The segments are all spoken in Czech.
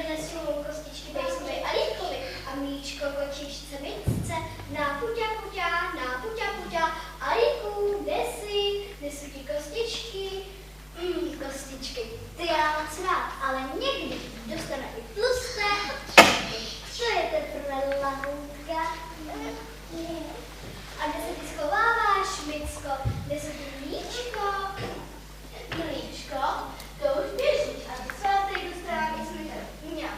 donesu kostičky Bejskovi a Líkovi a Míčko kočičce Micce na puťa a Líku, nesu ti kostičky. Kostičky, ty já mám moc rád, ale někdy dostane i tlusté kostičky. To je teprve lahůdka. A kde se ty schováváš, Micko? Kde se ty Míčko? Líčko, to už běží a ty svátek dostává jsme tady měl.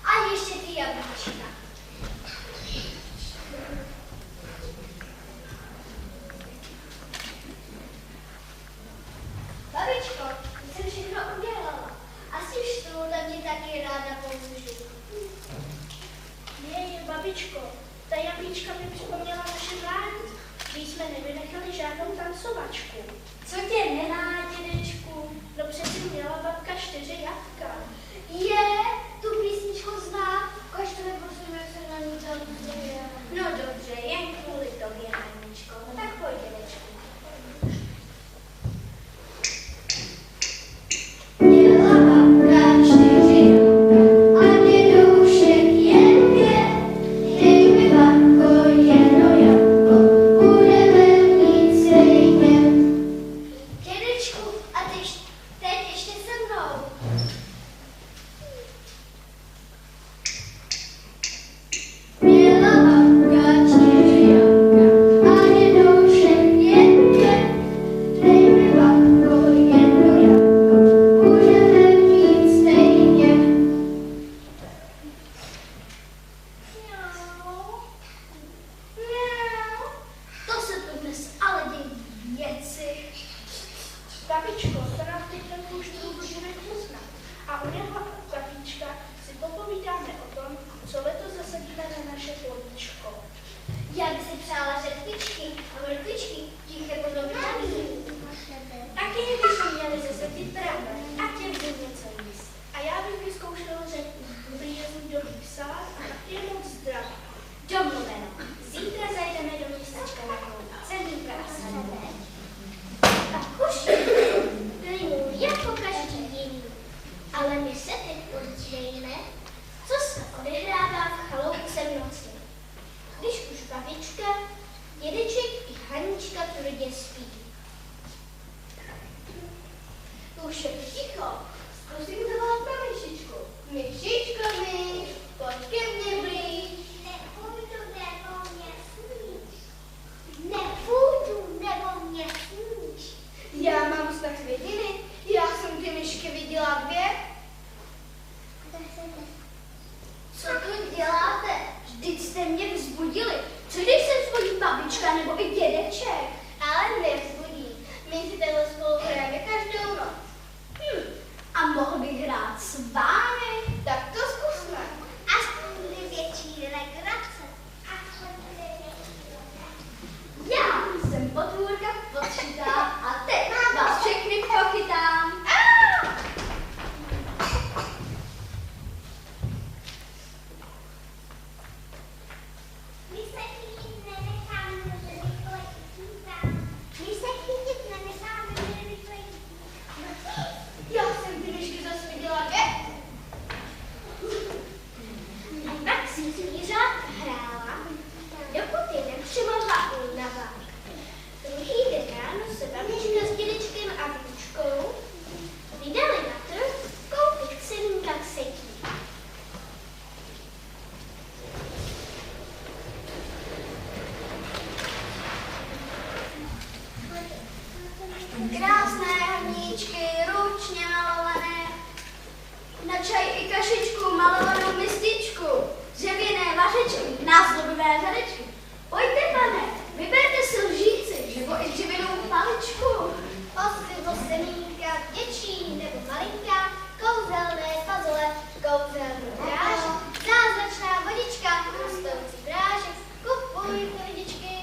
A ještě ty jablíčka. Babičko, to jsem všechno udělala. Asi už stůl tam tě taky ráda pomůžu. Babičko, ta jablíčka mi připomněla naše mládí, že jsme nevynechali žádnou tancovačku. Co tě nemá, dědečku? No přeci měla babka 4 jablka. Tu písničku znám, kož to neposleduje se na ní tancuje. No dobře, jen kvůli tobě, Aničko. No tak pojď, dědečku. Měla babka 4 jablka a dědoušek jen 2. Dej mi, babko, jedno jablko, budeme mít stejně. Dědečku, a teď ještě se mnou. Měla babka 4 jablka a dědoušek jen 2. Dej mi, babko, jedno jablko, budeme mít stejně. To se tu dnes ale dějí věci. Babičko, to nám teď už budeme poznat. A u něho Kapička si popovídáme o tom, co letos zasadíme na naše políčko. Já bych si přála řetvičky a mrkvičky, tiché podobně. Taky bychom měli zasadit tráve a těm něco jíst. A já bych vyzkoušela řeku, příjezdu do psa a je moc zdravá. Domluveno. Zítra zajdeme do městečka na kolik. Celý krásné. Tak už plynu jako každý jiný. Ale my se teď podívejme, co se odehrává v chaloupce v noci. Když už babička, dědeček i Hanička tvrdě spí. Už je ticho. Zkusím zavolat na myšičku. Myšičko, pojď ke mně blíž. Nepůjdu, nebo mě sníš. Já mám snad vidiny. Já jsem ty myšky viděla 2. Co tu děláte? Vždyť jste mě vzbudili. Co když se vzbudí babička nebo i dědeček? Ale nevzbudí. My si takhle spolu hrajeme každou noc. A mohl bych hrát s vámi? Tak to zkusme. Aspoň větší legrace. Já jsem potvůrka podšitá a teď vás všechny pochytám. My se chytit nenecháme, že rychle chytám. Já jsem ty myšky zase viděla 2. Pak si zvířátka hrála, dokud je nepřemohla únava. Druhý den ráno se babička s dědečkem a vnučkou vydali na trh koupit cenný laksetí. Krásné hrníčky, ručně malované, na čaj i kašičku, malovanou mističku, dřevěné vařečky, názdobivé zadečky. Pojďte, pane, vyberte si lžíci, nebo i dřevěnou paličku. Osivo semínka, větší nebo malinká, kouzelné fazole, kouzelný prášek, zázračná vodička, rostoucí prášek, kupujte lidičky.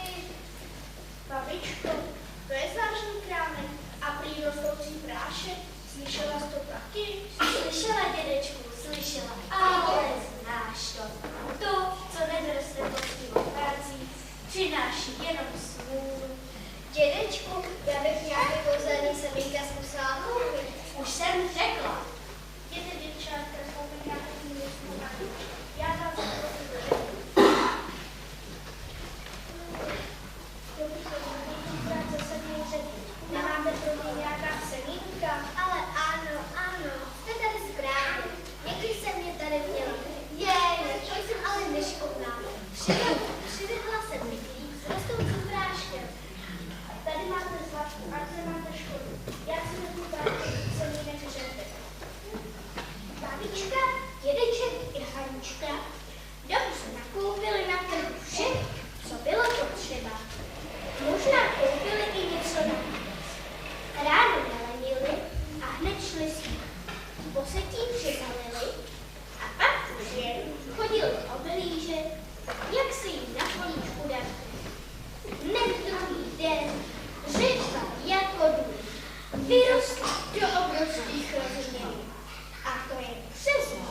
Babičko, to je zvláštní krámek a prý rostoucí prášek. Slyšela jsi to taky? Slyšela, dědečku, slyšela, ale znáš to. To, co nedroste poctivou práci. vyrostla do obrovských rozměrů. A to je přesně.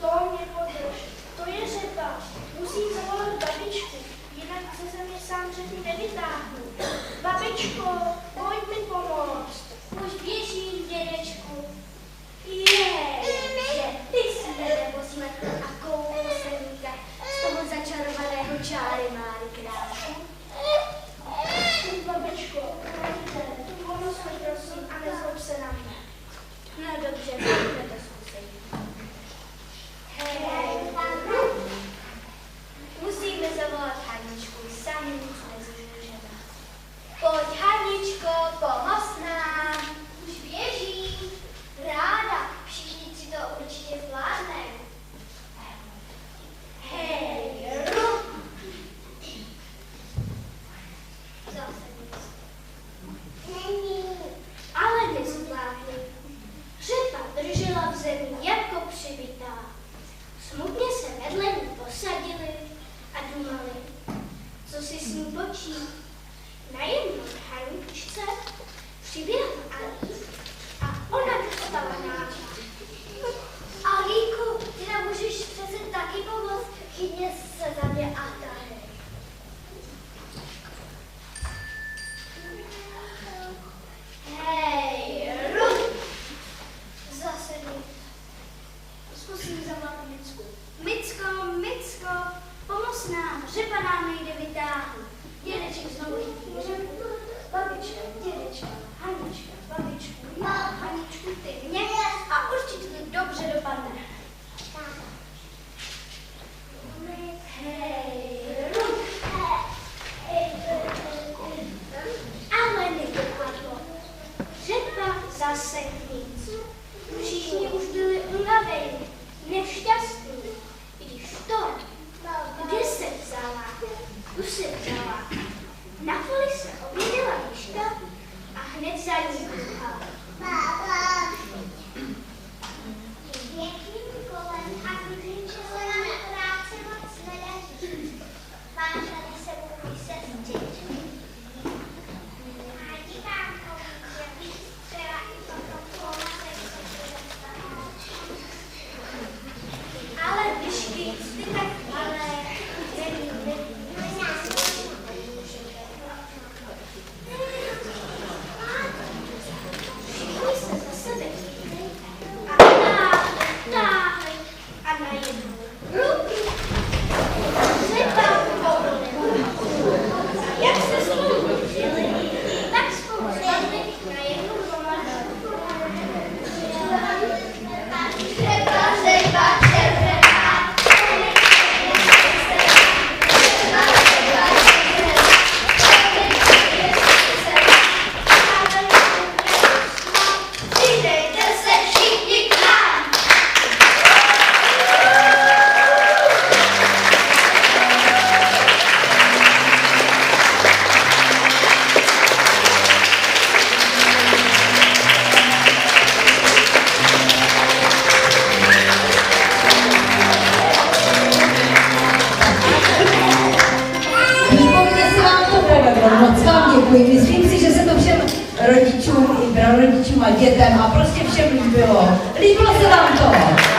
To mě podrž. To je řepa. Musím zavolat babičku, jinak ze země sám řepu nevytáhnu. Babičko, pojď mi pomoct. Už běžím, dědečku. Že ty si neposme a koupil semínka z toho začarovaného čáry Máry krásu. Babičko, pojďte, pomoz mi prosím a nezlob se na mě. No dobře, pojďme to zkusit. Hej, musíme zavolat Haničku, sami nic nezmůžeme. Pojď Haničko, pomoz nám. Už běžím. Ráda, všichni si to určitě zvládneme. Hej, zase nic. Není. Ale nezvládli. Řepa držela v zemi jako přibitá. Smutně se vedle ní posadili a dumali, co si s ní počít. Najednou k Haničce přiběhla Alí a ona dostala nápad. Alíku, ty nám můžeš přece taky pomoct, chytně se za mě a tahej. Hej, zase nic. Zkusím zavolat Micku. Micko, pomoz nám, řepa nám nejde vytáhnout. Dědeček znovu chytí řepu. Babička, dědečka, Hanička, babičku, já, Haničku, ty mě a určitě to dobře dopadne. Ale nedopadlo. Řepa zase nic. Všichni už byli unavení, nešťastní. I když to, kde se vzala, tu se vzala. Na poli se objevila liška a hned za ní druhá. Pěkným kolem a křičela na práci moc nedaří. Mám tady sebou i sestřičky. A dívám komu, že bych chtěla i potom pomoci se dostat. Ale lišky, ty tak malé, Myslím si, že se to všem rodičům i prarodičům a dětem a prostě všem líbilo. Líbilo se vám to?